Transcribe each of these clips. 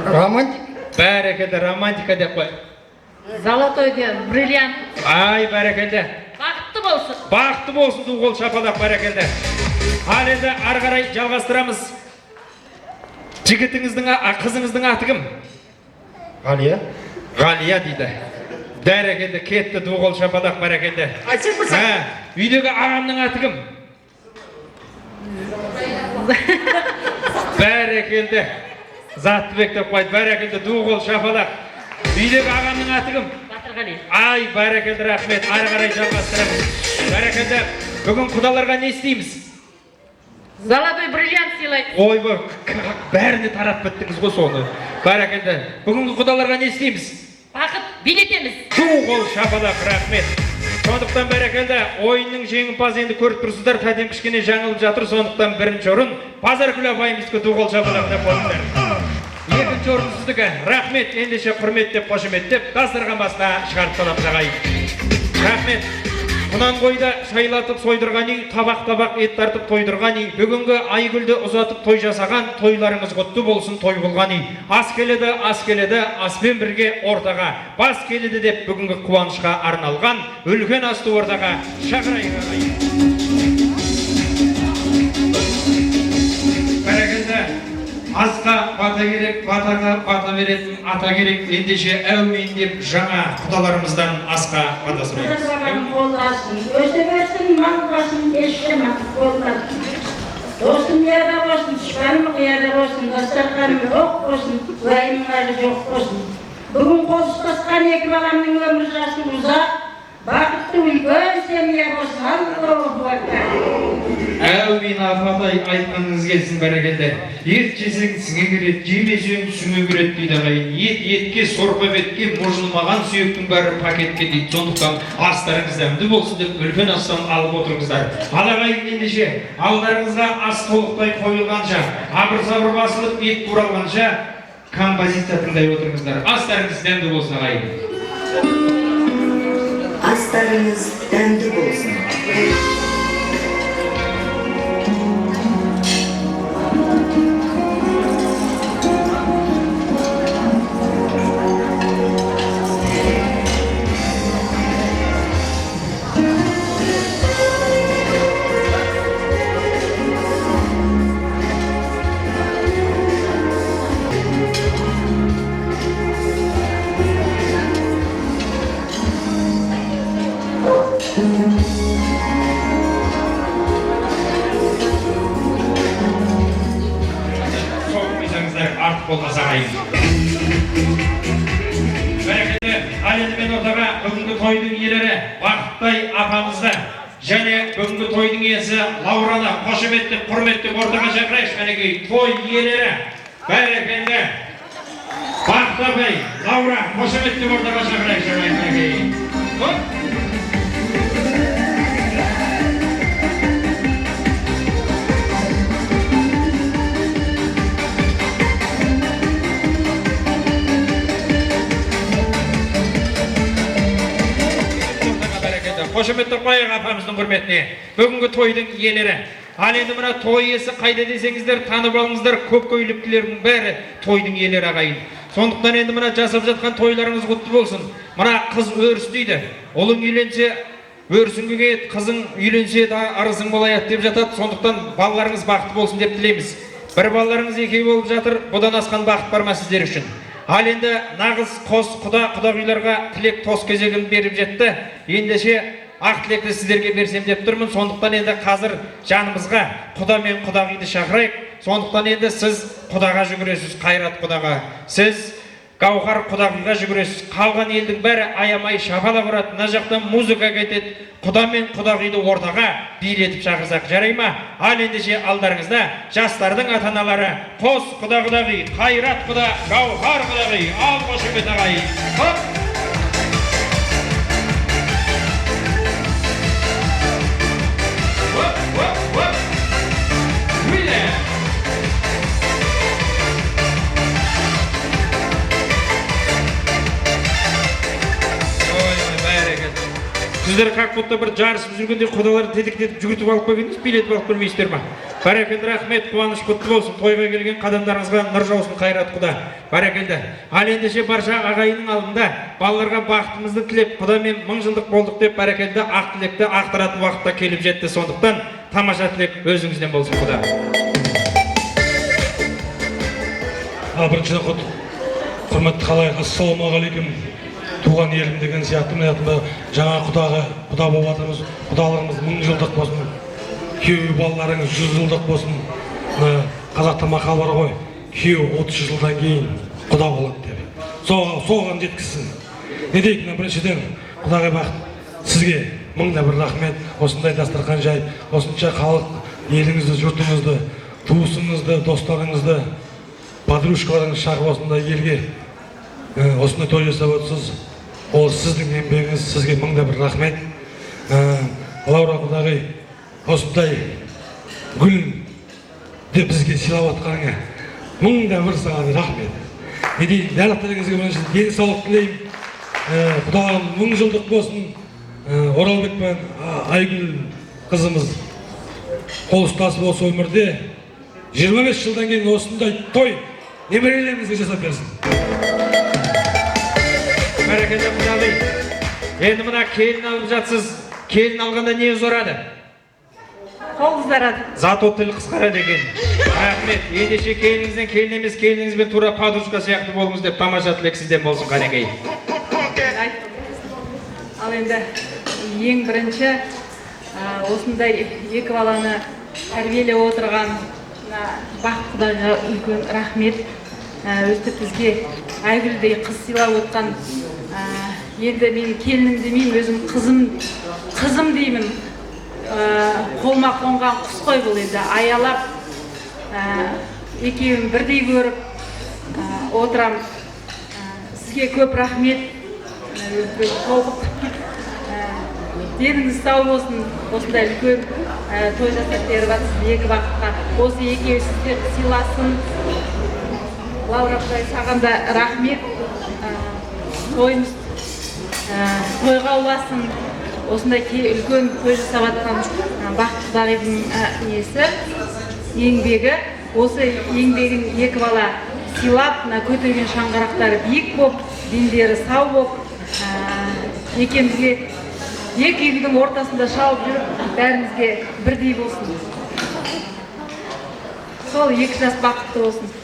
Романтик? Бәрекелді, романтика деп қой. Золотой де, бриллиант. Ай, бәрекелді. Бақытты болсын. Бақытты болсын, ду қол шапалақ, бәрекелді. Ал енді ары қарай жалғастырамыз. Жігітіңіздің, қызыңыздың аты кім? Ғалия. Ғалия дейді. Бәрекелді, кетті, ду қол шапалақ, бәрекелді. Айтсаң болса. Үйдегі ағамның аты кім? Бәрекелді. Заттыбек деп қойды, бәрекелді, ду қол шапалақ. Үйдегі ағамның аты кім? Батырғали. Ай, бәрекелді, рахмет. Ары қарай жалғастырамыз. Бәрекелді. Бүгін құдаларға не істейміз? Золотой бриллиант сыйлайды. Ойбай, бәріне тарап біттіңіз ғой соны. Бәрекелді. Бүгінгі құдаларға не істейміз? Бақыт билетеміз. Ду қол шапалақ, рахмет. Сондықтан бәрекелді, ойынның жеңімпазы енді көріп тұрсыздар, тәтем кішкене жаңылып жатыр, сондықтан бірінші орын Базаргүл апайымызға ду қол шапалақ деп қойыңдар. Екінші орын сіздікі. Рахмет, ендеше құрметтеп, қошеметтеп, дастархан басына шығарып саламыз ағайын. Рахмет. Құнан қойды шайлатып сойдырған үй, табақ-табақ ет тартып тойдырған үй, бүгінгі Айгүлді ұзатып той жасаған, тойларыңыз құтты болсын той болған үй. Ас келеді, аспен бірге ортаға, бас келеді деп бүгінгі қуанышқа арналған, үлкен асты ортаға шақырайық ағайын. Бәрекелді. Асқа бата керек, батаға бата беретін ата керек, ендеше әумин деп жаңа құдаларымыздан асқа бата сұраймыз. Өсі берсін, маңғасын, ешкім болмасын. Достым ерді болсын, шықаным ерді болсын, дастарқаным оқ болсын, уайымыңары жоқ болсын. Бүгін қол ұстасқан екі баламның өмір жасын ұзақ, бақытты үлкен семья болсын, Аллаху акбар. Әумин апатай, айтқаныңыз келсін, бәрекелді. Ет жесең сіңе кіреді, жемесең түсіңе кіреді дейді ағайын. Етке, сорпа бетке, мұжылмаған сүйектің бәрі пакетке дейді. Сондықтан астарыңыз дәмді болсын деп үлкен астан алып отырыңыздар. Ал ағайын, ендеше алдарыңызға ас толықтай қойылғанша, абыр-сабыр басылып ет туралғанша композиция тыңдай отырыңыздар. Астарыңыз дәмді болсын ағайын. Астарыңыз дәмді болсын. Артық болмаса ағайын. Бәрекелді, ал енді мен ортаға бүгінгі тойдың иелері Бақыттай апамызды және бүгінгі тойдың иесі Лаураны қошеметтеп, құрметтеп ортаға шақырайықшы. Мінекей той иелері. Бәрекелді. Бақыттай апай, Лаура қошеметтеп ортаға шақырайықшы. Мінекей. Қошеметтеп қояйық апамыздың құрметіне. Бүгінгі тойдың иелері. Ал енді мына той иесі қайда десеңіздер, танып алыңыздар, көп көйлектілердің бәрі тойдың иелері ағайын. Сондықтан енді мына жасап жатқан тойларыңыз құтты болсын. Мына қыз өріс дейді. Ұлың үйленсе өрісің көгейеді, қызың үйленсе арызың болайық деп жатады. Сондықтан балаларыңыз бақытты болсын деп тілейміз. Бір балаларыңыз екеу болып жатыр, бұдан асқан бақыт бар ма сіздер үшін? Ал енді нағыз қос құдағиларға тілек тос кезегін беріп жетті. Ендеше ақ тілекті сіздерге берсем деп тұрмын. Сондықтан енді қазір жанымызға құда мен құдағиды шақырайық. Сондықтан енді сіз құдаға жүгіресіз, Қайрат құдаға. Сіз Гауһар құдағиға жүгіресіз. Қалған елдің бәрі аямай шапалақ ұрады. Мына жақтан музыка кетеді. Құда мен құдағиды ортаға билетіп шақырсақ жарай ма? Ал ендеше алдарыңызда жастардың ата-аналары қос құда-құдағи, Қайрат құда, Гауһар құдағи. Ал қошемет ағайын. Сіздер қақпотта бір жарысып жүргенде құдаларды тетектетіп жүгіртіп алып келгендіңіз, билетіп алып келмейсіздер ма? Бәрекелді, рахмет, қуаныш құтты болсын. Тойға келген қадамдарыңызға нұр жаусын, қайрат құда. Бәрекелді. Ал ендеше барша ағайынның алдында балаларға бақытымызды тілеп, құдамен 1000 жылдық болдық деп бәрекелді ақ тілекті ақтыратын уақытта келіп жетті. Сондықтан тамаша тілек өзіңізден болсын, құда. Біріншіден құрметті халайық, ассалаумағалейкум. Туған елім деген сияқты мына жаңа құда болып жатырмыз. Құдалығымыз 1000 жылдық болсын. Күйеу балаларыңыз 100 жылдық болсын. Қазақта мақал бар ғой, күйеу 30 жылдан кейін құда болады деп. Соған жеткізсін. Не дейік, біріншіден құдағай бақыт сізге 1000 рахмет. Осындай дастархан жайып, осынша халық еліңізді, жұртыңызды, туысыңызды, достарыңызды, подружкаларыңыз шақырып осындай елге осындай той жасап отырсыз. Ол сіздің еңбегіңіз, сізге 1000 рахмет. Лаура құдағай, осындай гүл деп бізге сыйлап отқаныңа 1000 саған рахмет. Не дейін, барлықтарыңызға бірінші денсаулық тілеймін. Құдағам 1000 жылдық болсын. Оралбек пен Айгүл қызымыз қол ұстасып осы өмірде 25 жылдан кейін осындай той немерелерімізге жасап берсін. Бәрекелді құдағай. Енді мына келін алып жатсыз. Келін алғанда не зорады? Қол ұзарады. Зато тіл қысқарады екен. Рахмет. Ендеше келініңізден келін емес, келініңізбен тура подружка сияқты болыңыз деп тамаша тілек сізден болсын, Қанекей. Ал енді ең бірінші осындай екі баланы тәрбиелеп отырған бақыт құдайға үлкен рахмет. Өстіп бізге Айгүлдей қыз сыйлап отқан. Енді мен келінім демеймін, өзім қызым деймін. Қолма қонған құс қой бұл енді. Аялап, екеуін бірдей көріп отырам. Сізге көп рахмет. Деніңіз сау болсын, осындай үлкен той жасап беріп жатсыз екі бақытқа. Осы екеуі сіздер сыйласын. Лаура құдай, саған да рахмет. Тойымыз тойға ұласын. Осындай үлкен той жасап жатқан бақыт құдағайдың несі, еңбегі. Осы еңбегін екі бала сыйлап, көтерген шаңғырақтары биік боп, дендері сау боп, екеумізге екі үйдің ортасында шалып жүріп, бәрімізге бірдей болсын. Сол екі жас бақытты болсын.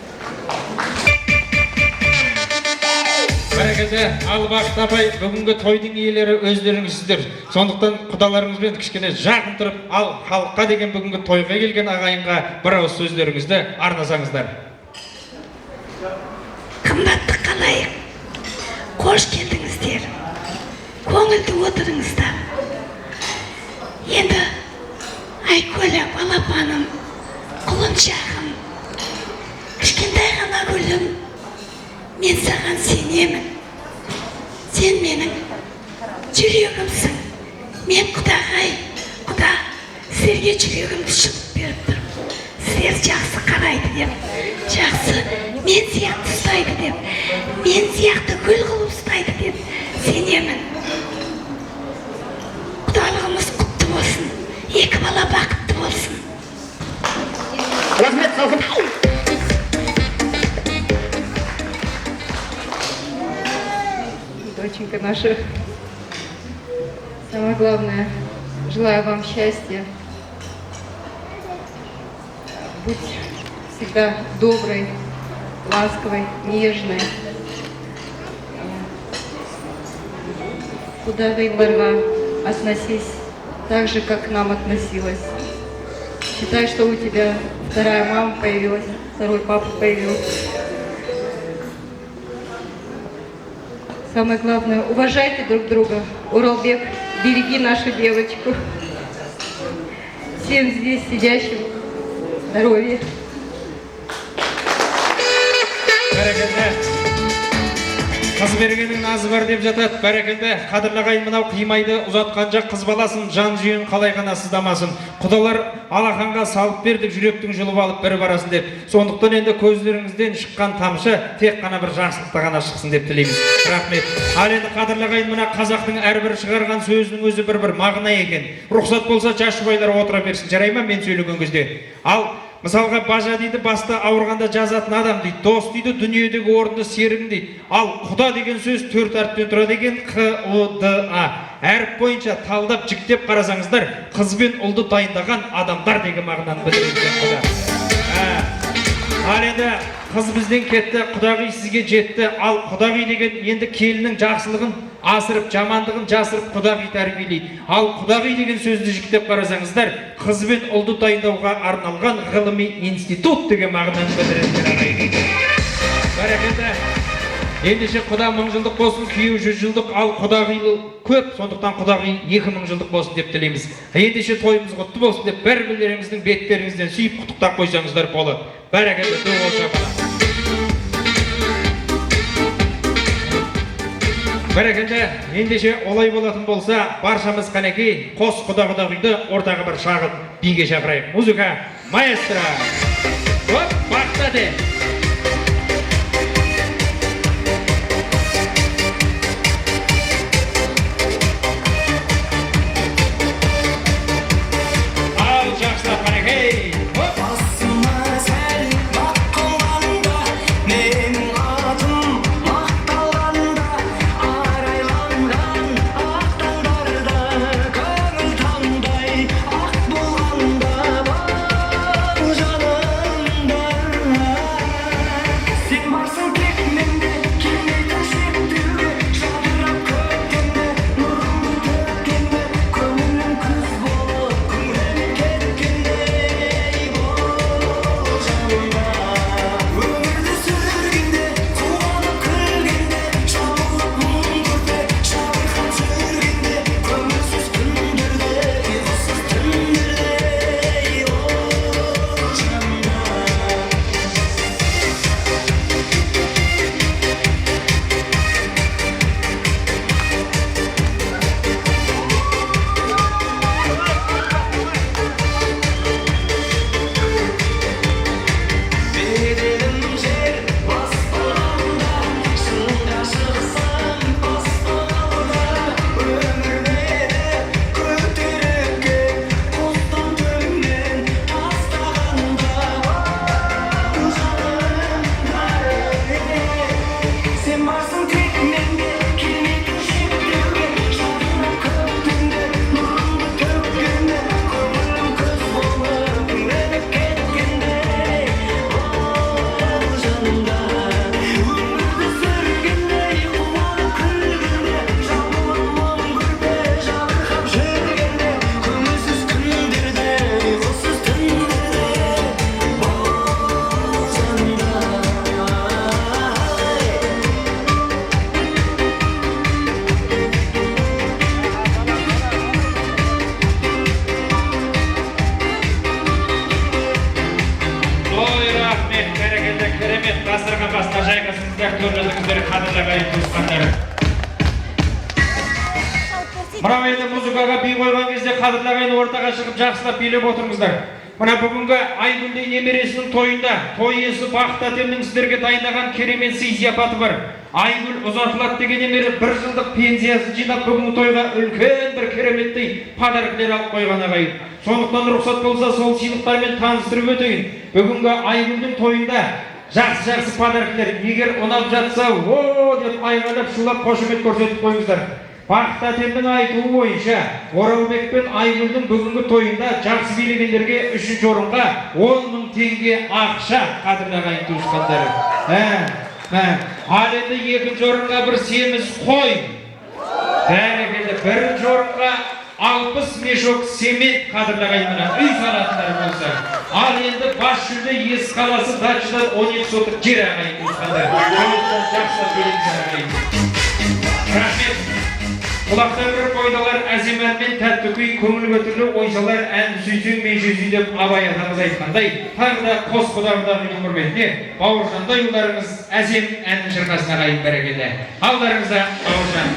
Бәрекелді, ал Бақыт апай, бүгінгі тойдың иелері өздеріңізсіздер. Сондықтан құдаларыңызбен кішкене жақын тұрып, ал халыққа деген бүгінгі тойға келген ағайынға бір ауыз сөздеріңізді арнасаңыздар. Қымбатты қалайық, қош келдіңіздер. Көңілді отырыңыздар. Енді Айкөлі балапаным, құлыншағым, кішкентай ғана гүлім, мен саған сенемін. Сен менің жүрегімсің. Мен құдағай, құда сіздерге жүрегімді шығып беріп тұрмын. Сіздер жақсы қарайды деп, жақсы мен сияқты ұстайды деп, мен сияқты гүл қылып ұстайды деп сенемін. Құдалығымыз құтты болсын, екі бала бақытты болсын. Рахмет, халқым. Доченька наша, самое главное, желаю вам счастья. Будь всегда доброй, ласковой, нежной. Құдағайларға относись так же, как к нам относилась. Считай, что у тебя вторая мама появилась, второй папа появился. Самое главное, уважайте друг друга. Уралбек, береги нашу девочку. Всем здесь сидящим здоровья. Қыз бергеннің назы бар деп жатады. Бәрекелді. Қадірлі ағайын, мынау қимайды ұзатқан жақ қыз баласын, жан жүйен қалай ғана сыздамасын. Құдалар алақанға салып бердік, жүректің жұлып алып бір барасын деп. Сондықтан енді көздеріңізден шыққан тамшы тек қана бір жақсылықта ғана шықсын деп тілейміз. Рахмет. Ал енді қадірлі ағайын, мына қазақтың әрбір шығарған сөзінің өзі бір мағына екен. Рұқсат болса жас жұбайлар отыра берсін. Жарай ма мен сөйлеген кезде? Ал мысалға бажа дейді, баста ауырғанда жазатын адам дейді. Дос дейді, дүниедегі орынды серігін дейді. Ал құда деген сөз 4 әріптен тұрады екен. Қ-ұ-д-а. Әріп бойынша талдап жіктеп қарасаңыздар, қыз бен ұлды дайындаған адамдар деген мағынаны білдіреді құда. Ал енді қыз бізден кетті, құдағи сізге жетті. Ал құдағи деген енді келіннің жақсылығын асырып, жамандығын жасырып құдағи тәрбиелейді. Ал құдағи деген сөзді жіктеп қарасаңыздар, қыз бен ұлды дайындауға арналған ғылыми институт деген мағынаны білдіреді. Бәрекелді. Ендеше құда 1000 жылдық болсын, күйеу 100 жылдық, ал құдағи көп, сондықтан құдағи 2000 жылдық болсын деп тілейміз. Ендеше тойымыз құтты болсын деп бір-бірлеріңіздің беттеріңізден сүйіп құттықтап қойсаңыздар болады. Бәрекелді. Бәрекелді. Ендеше олай болатын болса, баршамыз қанекей қос құда-құдағиды ортаға бір шағын биге шақырайық. Музыка, маэстро. Оп, бақтады. Мынау енді музыкаға би қойған кезде қадірлі ағайын ортаға шығып жақсылап билеп отырыңыздар. Мына бүгінгі Айгүлдей немересінің тойында той иесі Бақыт әтемнің сіздерге дайындаған керемет сый сияпаты бар. Айгүл ұзатылады деген немере 1 жылдық пенсиясын жинап бүгінгі тойға үлкен бір кереметтей подаркілер алып қойған ағайын. Сондықтан рұқсат болса сол сыйлықтармен таныстырып өтейін. Бүгінгі Айгүлдің тойында жақсы подаркілер, егер ұнап жатса, о деп айғайлап шулап қошемет көрсетіп қойыңыздар. Бақыт әтемнің айтуы бойынша, Оралбек пен Айгүлдің бүгінгі тойында жақсы билегендерге 3-ші орынға 10.000 теңге ақша, қадірлі ағайын туысқандары. Ал енді 2-ші орынға бір семіз қой. Бәрекелді. 1-ші орынға 60 мешок семет, қадірлі ағайын, үй салатындар болса. Ал енді бас жүлде Есіс қаласы дачадан 17 сотық жер ағайын туысқандары. Жақсылап билеңіздер ағайын. Рахмет. Құлақта бір қойдалар әземән мен тәтті күй, көңіл көтерлі ойсалар ән сүйсең мен сөзі деп Абай атамыз айтқандай, тағы да қос құдағыдағы құрметіне бауыржандай ұлдарыңыз әзем әннің шырқасына қайын бәрекелді. Алдарыңызда Бауыржан.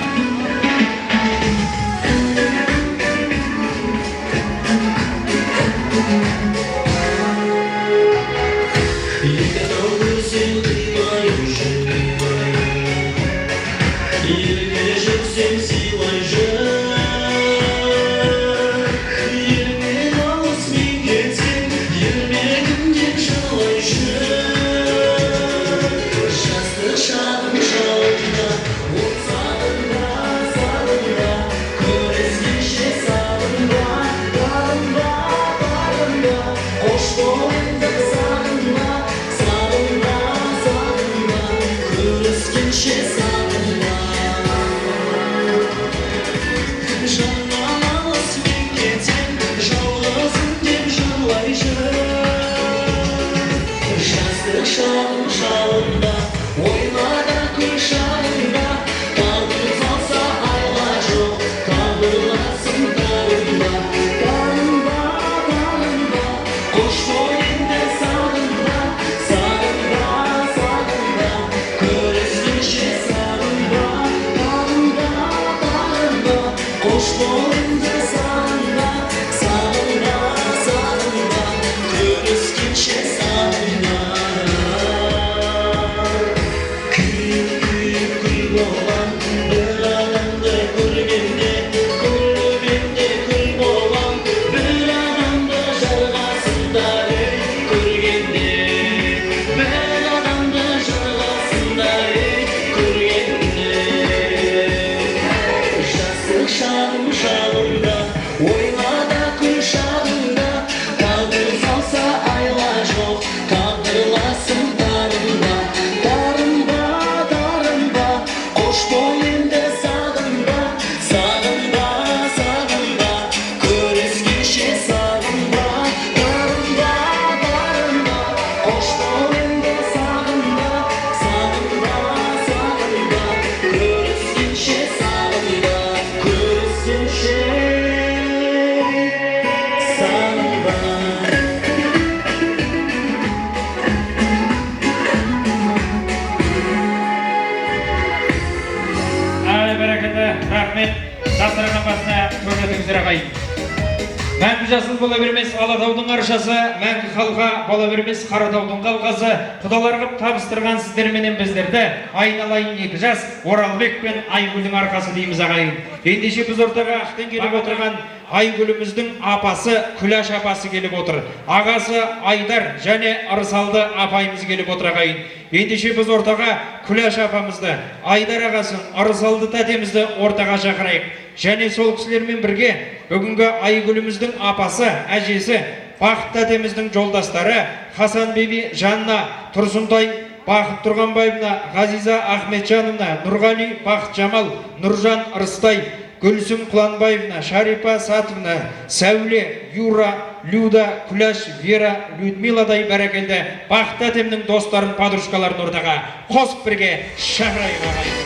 Мәңгі жасыл бола бермес Алатаудың аршасы, мәңгі халқа бола бермес Қаратаудың қалқасы. Құдалар қып табыстырған сіздерменен біздерді, айналайын екі жас, Оралбек пен Айгүлдің арқасы дейміз ағайын. Ендеше біз ортаға ақтен келіп отырған Айгүліміздің апасы, Күләш апасы келіп отыр. Ағасы Айдар және Ырысалды апайымыз келіп отыр ағайын. Ендеше біз ортаға Күләш апамызды, Айдар ағасын, Ырысалды тәтемізді ортаға шақырайық. Және сол кісілермен бірге бүгінгі Айгүліміздің апасы, әжесі, Бақыт тәтеміздің жолдастары Хасан беби Жанна, Тұрсынтай Бақыт Тұрғанбаевна, Ғазиза Ахметжановна, Нұрғали Бақытжамал, Нұржан Ырыстай, Гүлсім Құланбаевна, Шарипа Сатовна, Сәуле, Юра, Люда, Күләш, Вера, Людмиладай бәрекелді Бақыт тәтемнің достарын, подружкаларын ортаға қосып бірге шақырайық ағайын.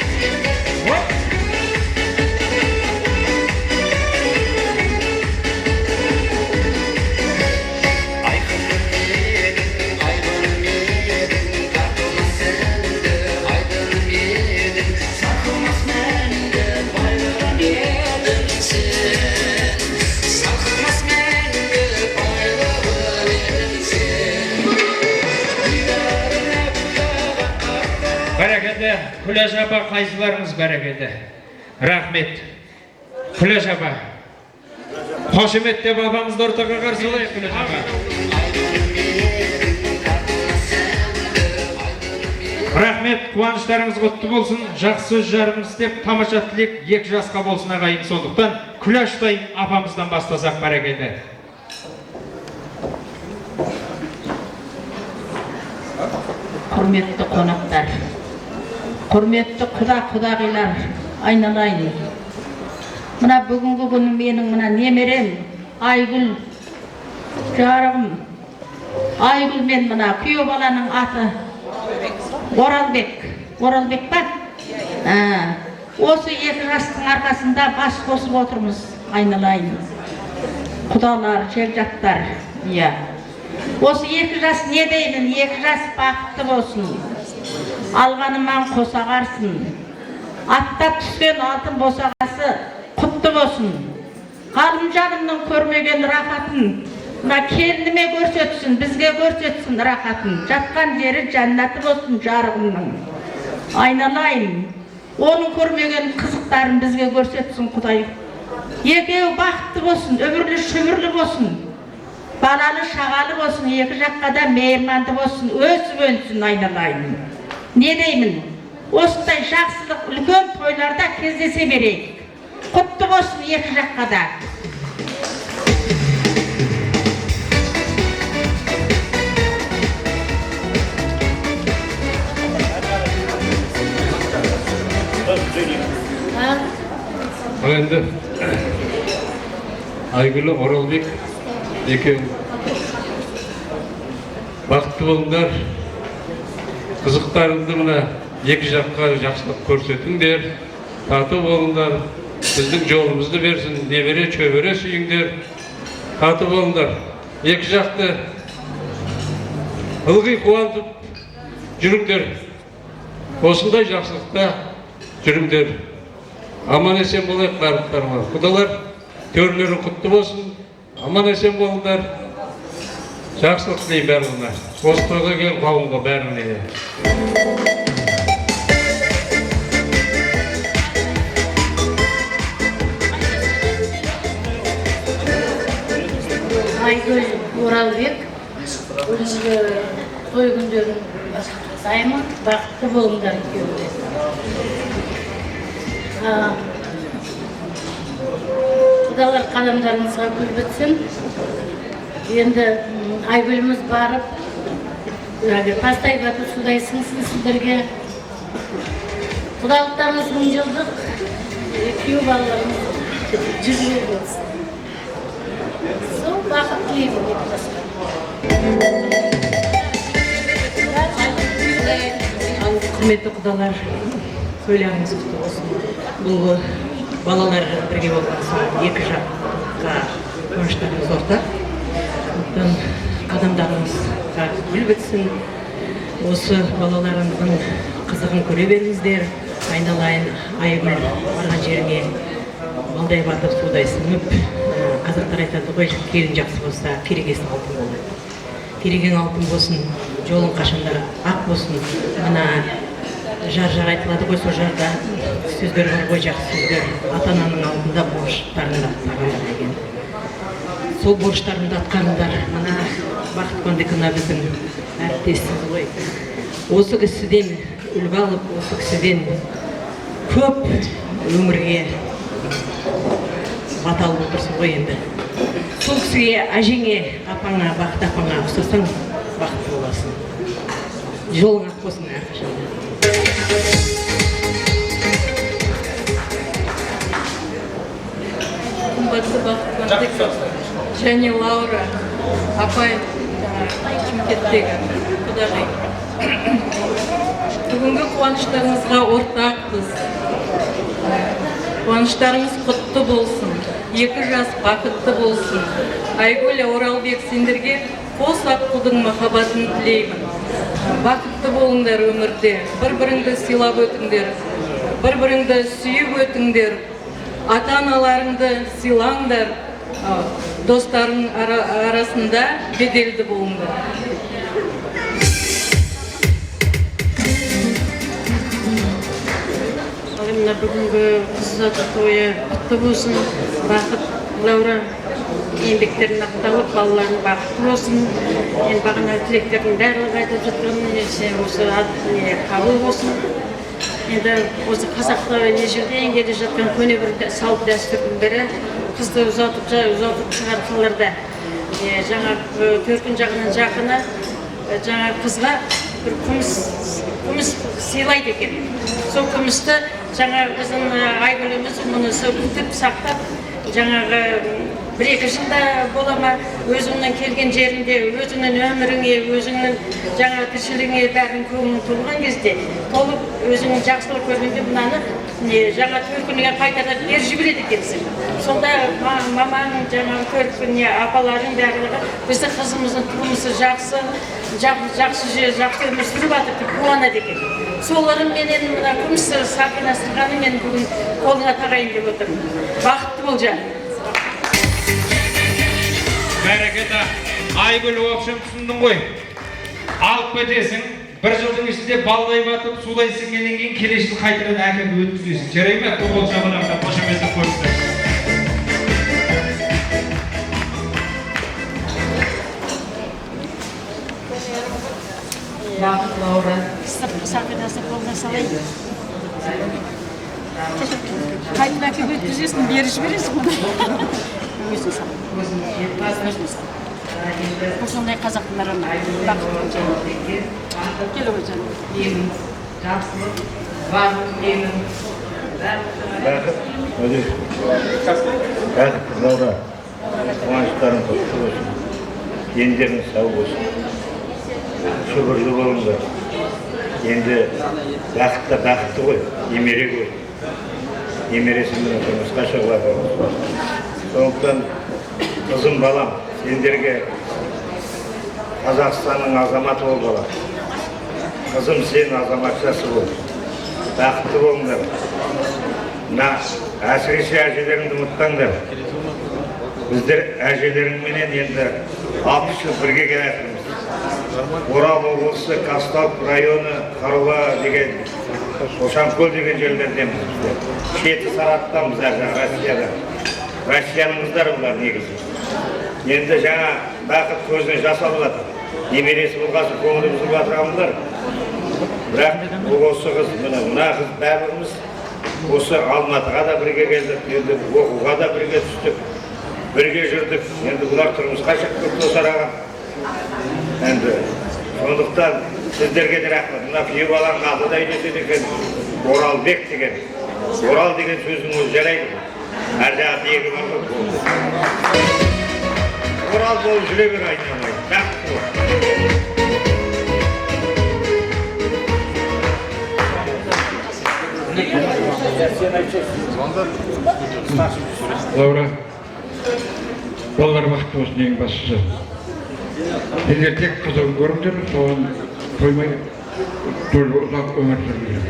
Бәрекелді, Күләш апа, қайсыларыңыз бәрекелді. Рахмет. Күләш апа. Қошемет деп апамызды ортаға қарсылайық, Күләш апа. Рахмет, қуаныштарыңыз құтты болсын. Жақсы сөз жарыңыз деп, тамаша тілек екі жасқа болсын ағайын. Сондықтан Күләштай апамыздан бастасақ бәрекелді. Құрметті қонақтар, құрметті құдағилар, айналайын. Мына бүгінгі күні менің мына немерем Айгүл, жарығым Айгүл мен мына күйеу баланың аты Оралбек. Оралбек па? Осы екі жастың арқасында бас қосып отырмыз, айналайын. Құдалар, жекжаттар, иә. Осы екі жас не деймін, екі жас бақытты болсын. Алғаныман қосағарсын. Аттап түскен алтын босағасы құтты болсын. Ғалымжанымның көрмеген рахатын, мына келініме көрсетсін, бізге көрсетсін рахатын. Жатқан жері жәннаты болсын жарығымның. Айналайын, оның көрмеген қызықтарын бізге көрсетсін Құдай. Екеуі бақытты болсын, өмірлі шүмірлі болсын. Балалы шағалы болсын, екі жаққа да мейірманды болсын, өсіп өнсін, айналайын. Не деймін? Осындай жақсылық үлкен тойларда кездесе берейік. Құтты болсын екі жаққа да. Ал енді Айгүл, Оралбек екеуің бақытты болыңдар. Қызықтарыңды мына екі жаққа жақсылық көрсетіңдер. Тату болыңдар. Біздің жолымызды берсін, небере чөбере сүйіңдер. Тату болыңдар. Екі жақты ылғи қуантып жүріңдер. Осындай жақсылықта жүріңдер. Аман есен болайық барлықтарыңа. Құдалар төрлері құтты болсын. Аман есен болыңдар. Жақсылық тілеймін бәріне. Осы тойға кел қауымға бәріне. Айгүл, Оралбек, бүгінгі той күндерін құттықтаймын. Бақытты болыңдар екеуі. Құдалар қадамдарыңызға гүл бітсін. Енді Айгүліміз барып, тастай батып судай сіңсін сіздерге. Құдалықтарыңыз 1000 жылдық, күйеу балаларыңыз 100 жыл болсын. Сол бақыт тілеймін деп басқа. Құрметті құдалар, тойларыңыз құтты болсын. Бұл балалар бірге болған соң екі жаққа қуаныштарыңыз ортақ. Қадамдарыңызға гүл бітсін. Осы балаларыңыздың қызығын көре беріңіздер. Айналайын, Айгүл барған жеріңе балдай батып судай сіңіп. Қазақтар айтады ғой, келін жақсы болса, керегесі алтын болады. Кереген алтын болсын, жолың қашанда ақ болсын. Мына жар айтылады ғой, сол жарда сөздер бар ғой, жақсы сөздер. Ата-ананың алдында борыштарыңды атқарыңдар деген. Сол борыштарыңды атқарыңдар. Мына Бақыт Қондекина біздің әріптесіміз ғой. Осы кісіден үлгі алып, осы кісіден көп өмірге бата алып отырсың ғой енді. Сол кісіге, әжеңе, апаңа, Бақыт апаңа ұқсасаң, бақытты боласың. Жолың ақ болсын әрқашанда. Қымбатты Бақыт Қондекина және Лаура апай Шымкенттегі құдағи. Бүгінгі қуаныштарыңызға ортақпыз. Қуаныштарыңыз құтты болсын. Екі жас бақытты болсын. Айгүл, Оралбек, сендерге қос аққудың махаббатын тілеймін. Бақытты болыңдар өмірде. Бір-біріңді сыйлап өтіңдер. Бір-біріңді сүйіп өтіңдер. Ата-аналарыңды сыйлаңдар. Достарың арасында беделді болыңдар. Мына бүгінгі қыз ұзату тойы құтты болсын. Бақыт, Лаура еңбектерін ақталып, балаларын бақытты болсын. Енді бағана тілектердің барлығы айтып жатқан осы қабыл болсын. Енді осы қазақта ежелден келе жатқан көне бір салт дәстүрдің бірі қызды ұзатып шығарсаларда жаңа төркін жағынан жақыны жаңа қызға бір күміс сыйлайды екен. Сол күмісті жаңа біздің Айгүліміз мұны күтіп сақтап жаңағы бір-екі жылда бола ма, өзіңнің келген жеріңде, өзіңнің өміріңе, өзіңнің жаңа тіршілігіңе бәрін көңілің толған кезде, толып өзіңнің жақсылық көргенде мынаны жаңа төркініңе қайтарып беріп жібереді екенсің. Сонда маманың жаңағы төркініне апаларың барлығы біздің қызымыздың тұрмысы жақсы өмір сүріп жатыр деп қуанады екен. Соларын менен мына күміс Сақина Сырғаны мен бүгін қолыңа тағайын деп отырмын. Бақытты бол жан. Бәрекелді. Айгүл, общем түсіндің ғой. Алып кетесің, бір жылдың ішінде балдай батып, судай сіңгеннен кейін келесі жыл қайтадан әкеп өткізесің. Жарай ма? Тоқол жабынақта қошеметін көрсін. Бақыт Лаура. Сақинасы қолына салайын. Қайтып әкеп өткізесің, беріп жібересің мұны. Өзің сал. Өзің сал. Бұл сондай қазақтың араны. Кел өзің. Жақсылық, барлық менің. Бақыт, Бақыт, Лаура, қуаныштарың құтты болсын. Дендеріңіз сау болсын. Шүбірлі болыңдар. Енді бақытты ғой, немере ғой. Немересімен тұрмысқа шығуға. Сондықтан қызым балам, сендерге Қазақстанның азаматы бол балам. Қызым сен азаматшасы бол. Бақытты болыңдар. Әсіресе әжелеріңді ұмытпаңдар. Біздер әжелеріңменен енді 60 жыл бірге келатырмыз. Орал облысы, Казталов районы, Қаруа деген, Ошанкөл деген жерлердеміз біздер. Шеті Сараттанбыз Россияда. Россияның қыздары бұлар негізі. Енді жаңа Бақыт көзіне жас алып жатыр. Немересі болғасын көңіліміз болып жатырғанбыздар. Бірақ осы қыз, мына қыз бәріміз осы Алматыға да бірге келдік, енді оқуға да бірге түстік, бірге жүрдік. Енді бұлар тұрмысқа шықтық тосараған. Енді сондықтан сіздерге де рахмет. Мына күйеу баланың аты да үйретеді екен, Оралбек деген. Орал деген сөздің өзі жарайды. Әр жағы тегі бар ғой. Орал болып жүре бер айналмай. Бақытты бол. Лаура, балалар бақытты болсын ең бастысы. Сендер тек қызығын көріңдер, соған қоймай ұзақ өмір сүріңдер.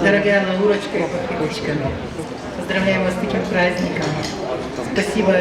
Дорогая Лаурочка и Папирочка, поздравляю вас с таким праздником. Спасибо